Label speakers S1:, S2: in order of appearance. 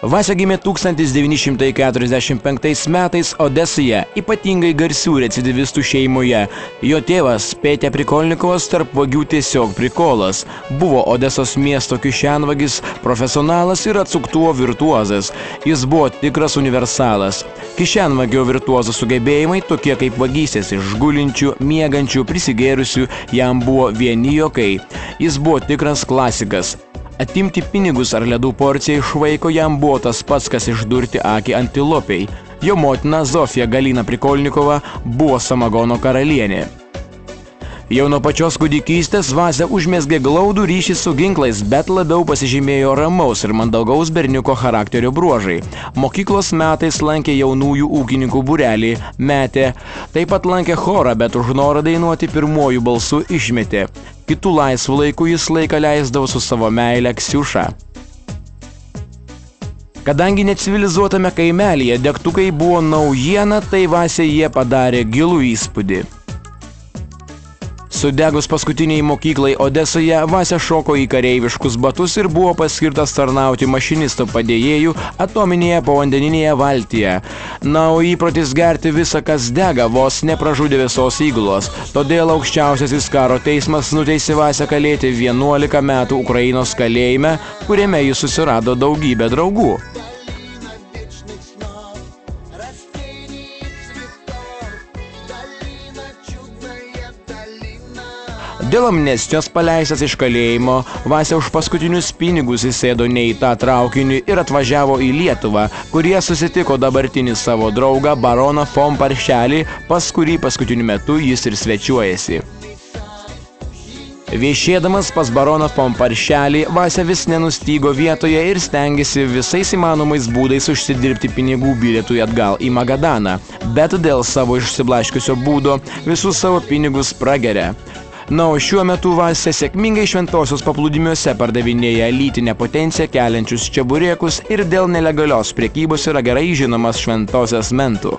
S1: Vasia gimė 1945 metais Odesoje, ypatingai garsių recidivistų šeimoje. Jo tėvas, Petė Prikolnikovas, tarp vagių tiesiog prikolas. Buvo Odesos miesto kišenvagis, profesionalas ir atsuktuvo virtuozas. Jis buvo tikras universalas. Kišenvagio virtuozo sugebėjimai, tokie kaip vagystės iš gulinčių, miegančių, prisigėrusių, jam buvo vieni juokai. Jis buvo tikras klasikas. Atimti pinigus ar ledų porciją iš vaiko jam buvo tas pats, kas išdurti akį antilopiai. Jo motina Zofija Galina Prikolnikova buvo samagono karalienė. Jau nuo pačios kūdikystės Vasia užmezgė glaudų ryšį su ginklais, bet labiau pasižymėjo ramaus ir mandagaus berniuko charakterio bruožai. Mokyklos metais lankė jaunųjų ūkininkų būrelį, metė. Taip pat lankė chorą, bet už norą dainuoti pirmuoju balsu išmetė. Kitų laisvų laikų jis laiką leisdavo su savo meile Ksiuša. Kadangi necivilizuotame kaimelyje degtukai buvo naujiena, tai Vasia jie padarė gilų įspūdį. Sudegus paskutiniai mokyklai Odesoje, Vasia šoko į kareiviškus batus ir buvo paskirtas tarnauti mašinisto padėjėjų atominėje povandeninėje valtyje. Na, o įprotis gerti visą, kas dega, vos nepražudė visos įgulos. Todėl aukščiausiasis karo teismas nuteisė Vasią kalėti 11 metų Ukrainos kalėjime, kuriame jis susirado daugybę draugų. Dėl amnestijos paleistas iš kalėjimo, Vasia už paskutinius pinigus įsėdo ne į tą traukinį ir atvažiavo į Lietuvą, kurie susitiko dabartinį savo draugą baroną von Paršelį, pas kurį paskutiniu metu jis ir svečiuojasi. Viešėdamas pas baroną von Paršelį, Vasia vis nenustygo vietoje ir stengėsi visais įmanomais būdais užsidirbti pinigų bilietui atgal į Magadaną, bet dėl savo išsiblaškiusio būdo visus savo pinigus prageria. Na, o šiuo metu Vasia sėkmingai šventosios paplūdimiuose pardavinėja lytinę potenciją keliančius čeburėkus ir dėl nelegalios prekybos yra gerai žinomas šventosios mentų.